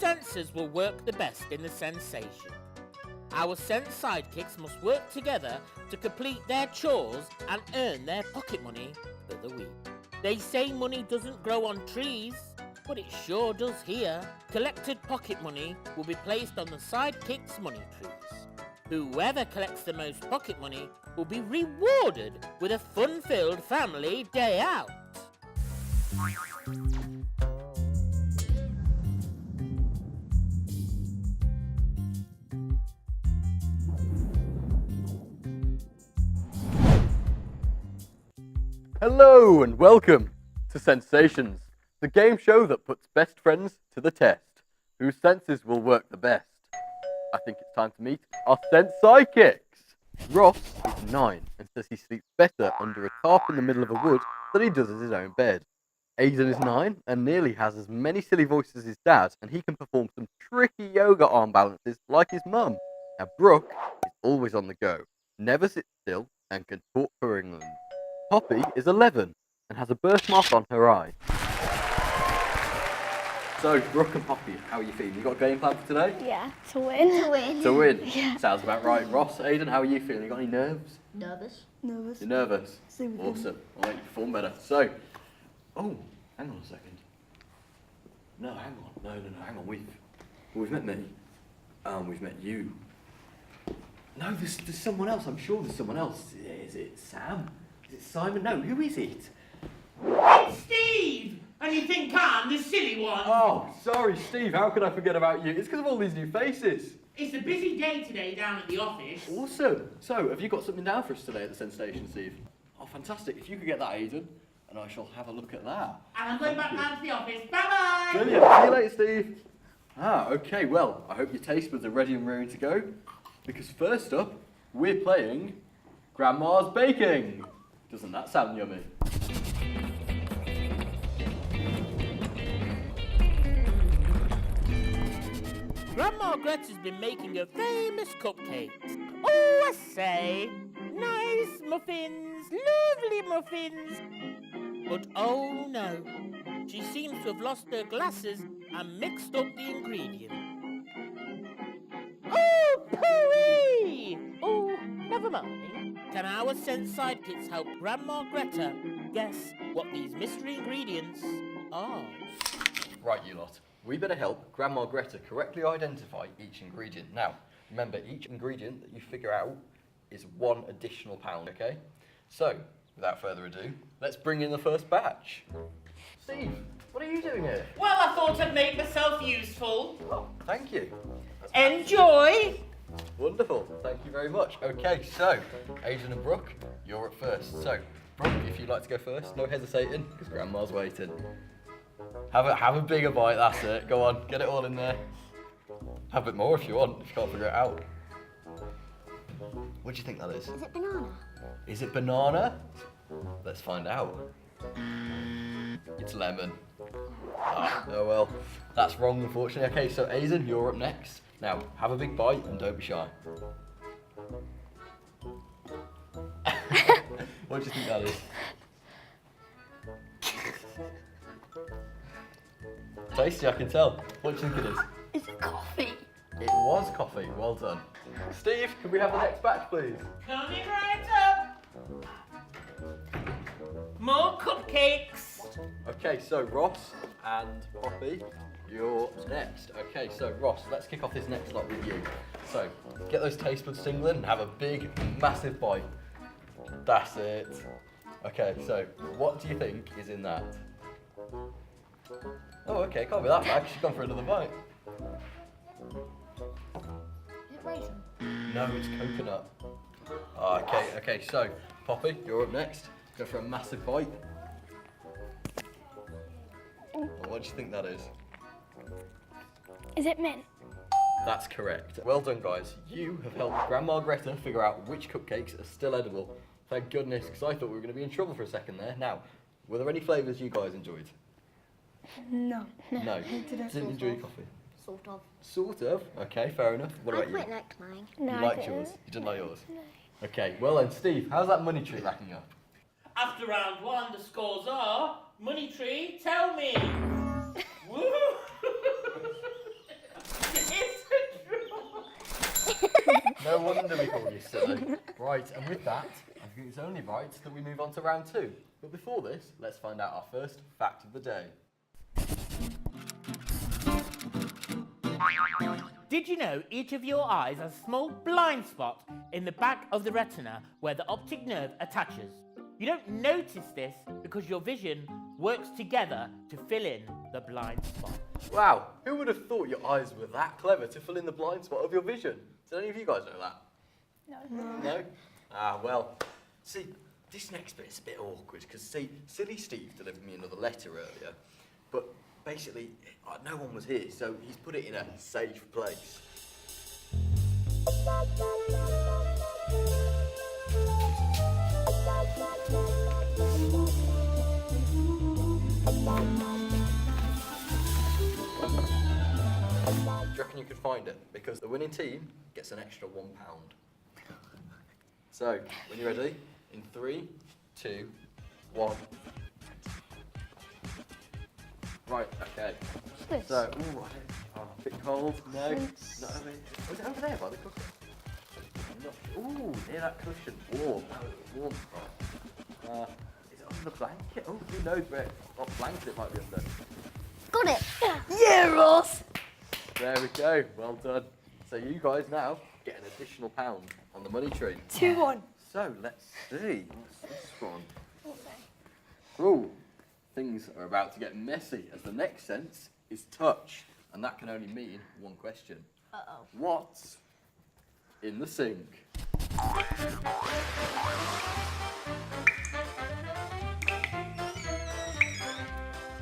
senses will work the best in the sensation. Our sense sidekicks must work together to complete their chores and earn their pocket money for the week. They say money doesn't grow on trees, but it sure does here. Collected pocket money will be placed on the sidekicks' money trees. Whoever collects the most pocket money will be rewarded with a fun-filled family day out. Hello and welcome to Sensations, the game show that puts best friends to the test. Whose senses will work the best? I think it's time to meet our sense sidekicks. Ross is 9 and says he sleeps better under a tarp in the middle of a wood than he does in his own bed. Aidan is 9 and nearly has as many silly voices as his dad, and he can perform some tricky yoga arm balances like his mum. Now Brooke is always on the go, never sits still, and can talk for England. Poppy is 11 and has a birthmark on her eye. So, Brooke and Poppy, how are you feeling? You got a game plan for today? Yeah, to win. To win. To win? Yeah. Sounds about right. Ross, Aidan, how are you feeling? You got any nerves? Nervous. Nervous. You're nervous? Same with Awesome. I'll make you perform better. So, oh, hang on a second. No, hang on. No, hang on. We've met me. We've met you. No, there's someone else. I'm sure there's someone else. Is it Sam? Is it Simon? No, who is it? It's Steve! And you think I'm the silly one? Oh, sorry, Steve. How could I forget about you? It's because of all these new faces. It's a busy day today down at the office. Awesome. So, have you got something down for us today at the Sensation, Steve? Oh, fantastic. If you could get that, Aidan, and I shall have a look at that. And I'm going back down to the office. Bye-bye! Brilliant. See you later, Steve. Okay. Well, I hope your taste buds are ready and raring to go. Because first up, we're playing Grandma's Baking. Doesn't that sound yummy? Grandma Greta's been making her famous cupcakes. Oh, I say, nice muffins, lovely muffins. But oh no, she seems to have lost her glasses and mixed up the ingredients. Oh, pooey! Oh, never mind. Can our sense sidekicks help Grandma Greta guess what these mystery ingredients are? Right, you lot. We better help Grandma Greta correctly identify each ingredient. Now, remember, each ingredient that you figure out is £1 additional, okay? So, without further ado, let's bring in the first batch. Steve, what are you doing here? Well, I thought I'd make myself useful. Oh, thank you. Enjoy! Wonderful, thank you very much. Okay, so, Aidan and Brooke, you're up first. So, Brooke, if you'd like to go first, no hesitating, because Grandma's waiting. Have a bigger bite, that's it. Go on, get it all in there. Have a bit more if you want, if you can't figure it out. What do you think that is? Is it banana? Is it banana? Let's find out. It's lemon. Oh well, that's wrong unfortunately. Okay, so Aidan, you're up next. Now, have a big bite and don't be shy. What do you think that is? Tasty, I can tell. What do you think it is? Is it coffee? It was coffee, well done. Steve, can we have the next batch, please? Coming right up! More cupcakes! Okay, so Ross and Poppy, you're next. Okay, so Ross, let's kick off this next lot with you. So, get those taste buds tingling and have a big, massive bite. That's it. Okay, so what do you think is in that? Oh, okay, can't be that bad. She's gone for another bite. Is it raisin? No, it's coconut. Oh, okay, so Poppy, you're up next. Go for a massive bite. Well, what do you think that is? Is it mint? That's correct. Well done, guys. You have helped Grandma Greta figure out which cupcakes are still edible. Thank goodness, because I thought we were going to be in trouble for a second there. Now, were there any flavours you guys enjoyed? No. No. Didn't enjoy your coffee? Sort of. Sort of. Okay, fair enough. What about you? I quite liked mine. No, You I liked didn't. yours? You didn't like yours? No. Okay, well then, Steve, how's that money tree racking up? After round one, the scores are... Money Tree, tell me! Woo! No wonder we call you silly. Right, and with that, I think it's only right that we move on to round 2. But before this, let's find out our first fact of the day. Did you know each of your eyes has a small blind spot in the back of the retina where the optic nerve attaches? You don't notice this because your vision works together to fill in the blind spot. Wow, who would have thought your eyes were that clever to fill in the blind spot of your vision? Did any of you guys know that? No. No? Ah, well, see, this next bit's a bit awkward because, see, Silly Steve delivered me another letter earlier, but basically, no one was here, so he's put it in a safe place. Do you reckon you could find it? Because the winning team gets an extra £1. So, when you're ready, in 3, 2, 1. Right, okay. This. So, ooh, a bit cold. No, not over. Was it over there by the cooker? Ooh, near that cushion. Warm. Warm spot. Is it under the blanket? Oh, who knows what blanket it might be under? Got it. Yeah, Ross. There we go. Well done. So you guys now get an additional £1 on the money tree. 2-1. So let's see. What's this one? Oh, things are about to get messy as the next sense is touch, and that can only mean one question. Uh-oh. What's in the sink?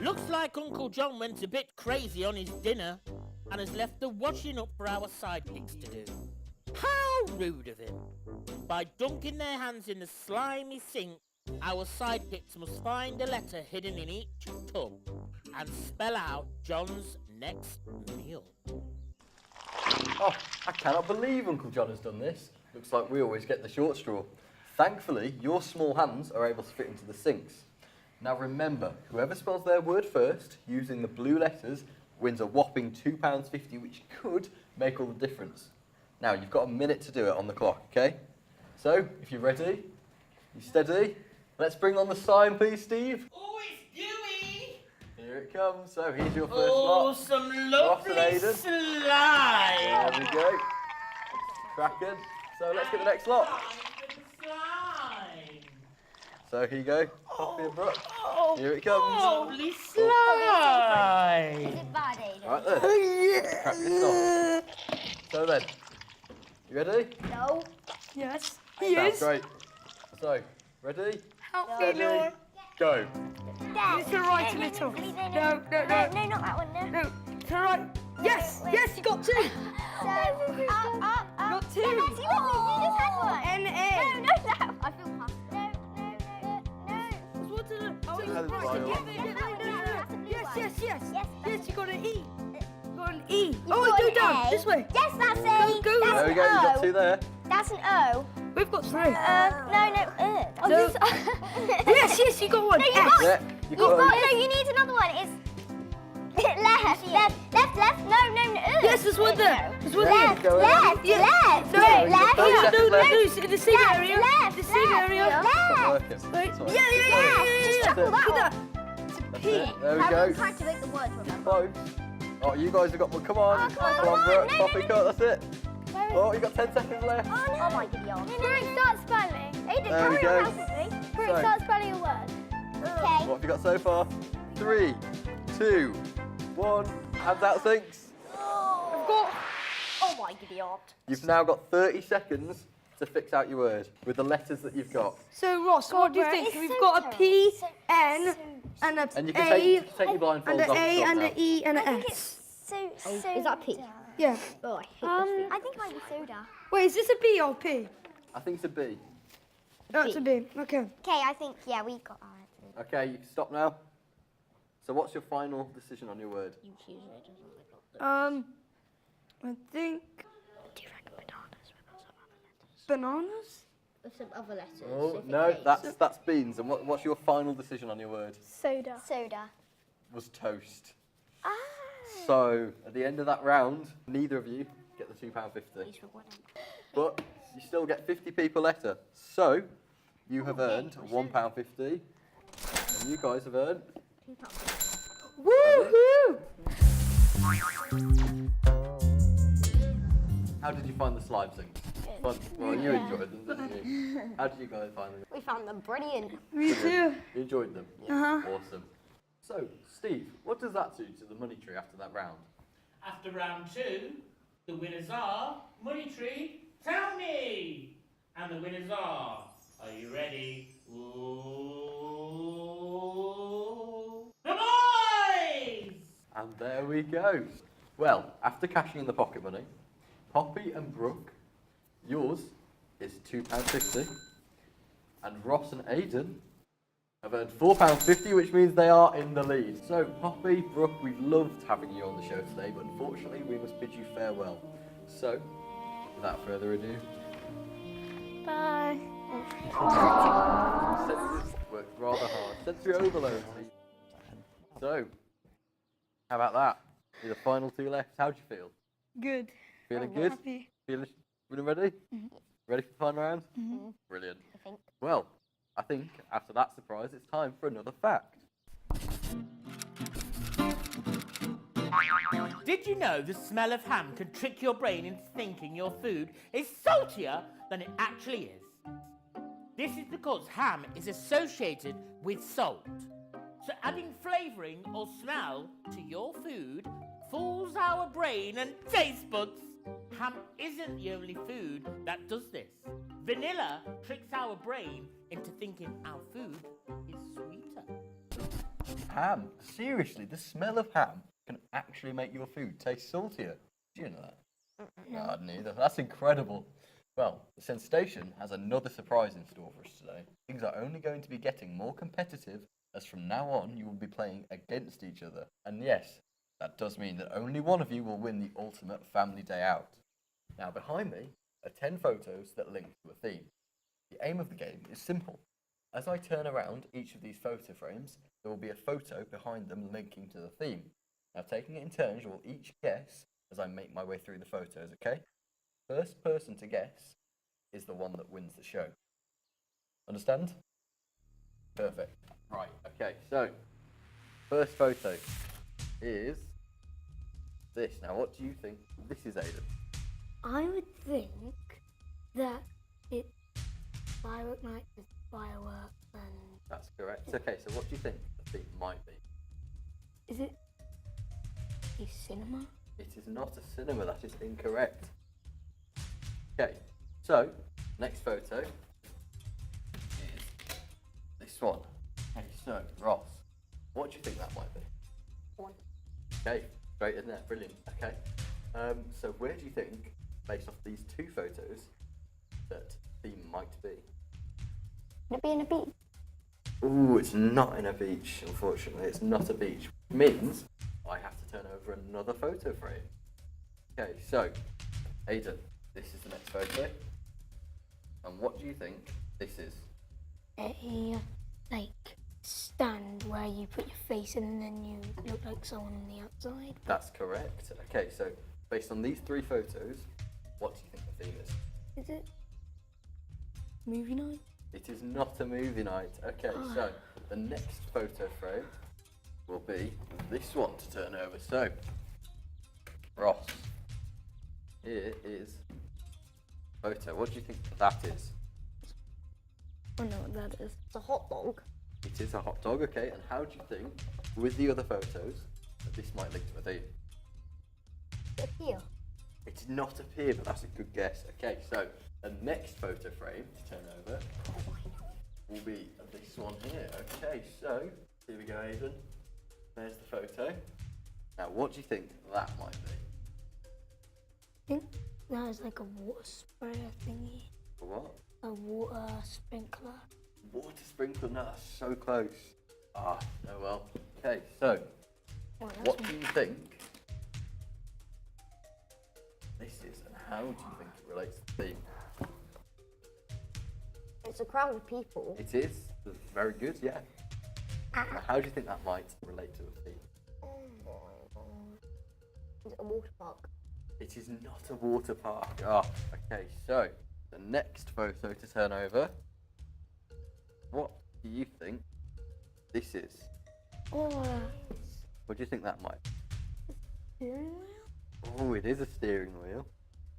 Looks like Uncle John went a bit crazy on his dinner and has left the washing up for our sidekicks to do. How rude of him! By dunking their hands in the slimy sink, our sidekicks must find a letter hidden in each tub and spell out John's next meal. Oh, I cannot believe Uncle John has done this. Looks like we always get the short straw. Thankfully, your small hands are able to fit into the sinks. Now remember, whoever spells their word first, using the blue letters, wins a whopping £2.50, which could make all the difference. Now, you've got a minute to do it on the clock, okay? So, if you're ready, you steady? Let's bring on the sign, please, Steve. Oh, it's Dewey! Here it comes. So, here's your first Oh, lot. some Ross and lovely Aidan. slime! There we go. Cracking. So, let's get the next lot. Slime! So, here you go. Coffee and Brooke. Oh, Here it comes. lovely Is slime! it bad, Aiden? Right there. Crack this off. So then, you ready? No. Yes. Sounds great. So, ready? Help me, Steady. Lord. Go. Dad. It's all right, little. No, No, no, no. No, not that one, no. No, it's all right. Yes, Wait. yes, you got 2. So, up. Got 2. Yeah, Nancy, look, you just had one. N-A. No. I feel past. No. What's it? Oh, it's That's right. vile. Get there, get there, That's a blue Yes, one. yes, yes. Yes, Yes, you got an E. You got an E. You've Oh, got go an down. A. This way. Yes, that's A. Go. That's There we an go, you got O. 2 there. That's an O. We've got 3. No. Oh, No. yes. Yes, you got 1. No, you S. got. Yeah, you You've got got. it. No, you need another one. It's left. No. Yes, there's one there. There's one Left. there. Left. Yeah. Left. No, Left. no, Left. no, no, left. no, in the same area. Left. The same area. It's not Left. working. Right. It's all Yeah, right. Just yeah. chuckle That's Look that at one. that. That's P. it. There we I'm go. trying to make the words remember. Close. Oh, you guys have got one. Come on. Oh, come on, Brooke. no, Coffee cut. That's it. Where is Oh, you got 10 seconds left. Oh my god. No, start spelling. Aiden, There we hurry go. up with me. So- Start spelling a word. Okay. What have you got so far? 3, 2, 1. Hands out sinks. I've got. Oh my idiot. You've now got 30 seconds to fix out your word with the letters that you've got. So, Ross, what do you think? It's We've so got a terrible. P, So- N, so- and a And you can A, take your blindfolds and off. an A, the top and now. an E, and an I think S. it's so. Is that P? Yeah. Oh, I hate this. I think it might be soda. Wait, is this a B or P? I think it's a B. No, it's a B. Okay. Okay, I think we got our answer. Okay, you can stop now. So what's your final decision on your word? You choose it. I think Do you reckon bananas with some other letters? bananas. With some other letters. Oh, no, that's beans. And what's your final decision on your word? Soda. Soda. Was toast. Ah. So, at the end of that round, neither of you get the £2.50. At least we're winning. but you still get 50p per letter. So, you have earned £1.50, and you guys have earned... Woohoo! How did you find the slime things? Fun. Well, you enjoyed them, didn't you? How did you guys find them? We found them brilliant. Me too. You enjoyed them? Uh-huh. Awesome. So, Steve, what does that do to the money tree after that round? After round 2, the winners are Money Tree, Tony! And the winners are you ready? Ooh, the boys! And there we go. Well, after cashing in the pocket money, Poppy and Brooke, yours is £2.50, and Ross and Aidan have earned £4.50, which means they are in the lead. So, Poppy, Brooke, we've loved having you on the show today, but unfortunately we must bid you farewell. So, without further ado, Bye. Sensory worked rather hard. Sensory overload. So, how about that? You're the final 2 left. How do you feel? Good. Feeling good? Happy. Feeling ready? Ready for the final round? Brilliant. I think. Well, I think after that surprise, it's time for another fact. Did you know the smell of ham can trick your brain into thinking your food is saltier than it actually is? This is because ham is associated with salt. So adding flavouring or smell to your food fools our brain and taste buds. Ham isn't the only food that does this. Vanilla tricks our brain into thinking our food is sweeter. Ham? Seriously, the smell of ham can actually make your food taste saltier. Do you know that? No, I didn't either. That's incredible. Well, the Sense Station has another surprise in store for us today. Things are only going to be getting more competitive, as from now on you will be playing against each other. And yes, that does mean that only one of you will win the ultimate family day out. Now, behind me are 10 photos that link to a theme. The aim of the game is simple. As I turn around each of these photo frames, there will be a photo behind them linking to the theme. Now, taking it in turns, you will each guess as I make my way through the photos, okay? First person to guess is the one that wins the show. Understand? Perfect. Right, okay, so first photo is this. Now, what do you think this is, Aidan? I would think that it's firework night with fireworks and... That's correct. Okay, so what do you think the theme might be? Is it a cinema? It is not a cinema, that is incorrect. Okay, so next photo is this one. Okay, so Ross, what do you think that might be? One. Okay, great, isn't it? Brilliant. Okay, so where do you think, based off these 2 photos, that theme might be? Would it be in a beach? Ooh, it's not in a beach, unfortunately. It's not a beach. Which means I have to turn over another photo frame. Okay, so, Aidan, this is the next photo. And what do you think this is? A, like, stand where you put your face in and then you look like someone on the outside. That's correct. Okay, so based on these 3 photos, what do you think the theme is? Is it movie night? It is not a movie night. Okay, so the next photo frame will be this one to turn over. So, Ross, here is photo. What do you think that is? I know what that is. It's a hot dog. It is a hot dog, okay. And how do you think, with the other photos, that this might link to a theme? It's here. It did not appear, but that's a good guess. Okay, so the next photo frame to turn over will be this one here. Okay, so here we go, Aidan. There's the photo. Now, what do you think that might be? I think that is like a water sprayer thingy. For what? A water sprinkler. Water sprinkler? No, that's so close. Ah, oh well. Okay, so Oh, that's what do you think this is, and how do you think it relates to the theme? It's a crowd of people. It is very good, yeah. Now, how do you think that might relate to the theme? Oh my god. Is it a water park? It is not a water park. Ah, okay, so the next photo to turn over. What do you think this is? Or What do you think that might be? steering wheel? Oh, it is a steering wheel.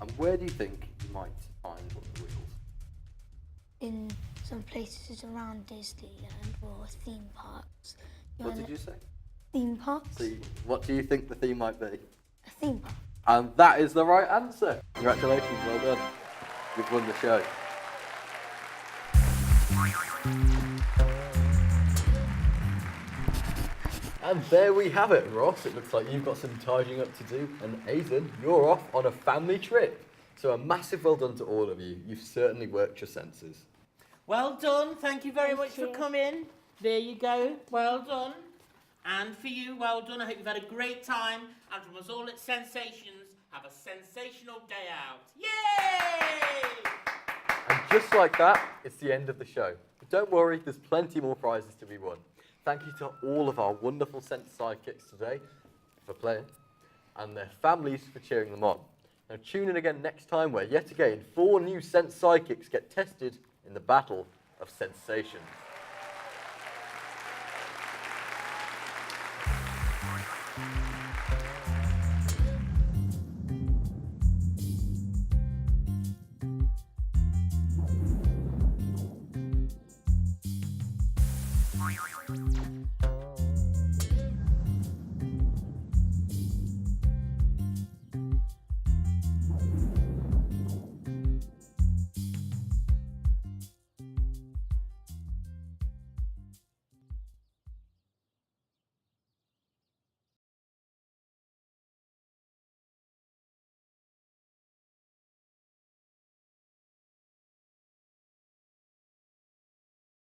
And where do you think you might find one of the wheels? In some places around Disneyland or theme parks. What did you say? Theme parks? What do you think the theme might be? A theme park. And that is the right answer. Congratulations, well done. You've won the show. And there we have it, Ross. It looks like you've got some tidying up to do. And Aidan, you're off on a family trip. So a massive well done to all of you. You've certainly worked your senses. Well done. Thank you very much for you. coming. There you go. Well done. And for you, well done. I hope you've had a great time. And from us all at Sensations, have a sensational day out. Yay! And just like that, it's the end of the show. But don't worry, there's plenty more prizes to be won. Thank you to all of our wonderful Sense sidekicks today for playing, and their families for cheering them on. Now tune in again next time where yet again 4 new Sense sidekicks get tested in the battle of sensations.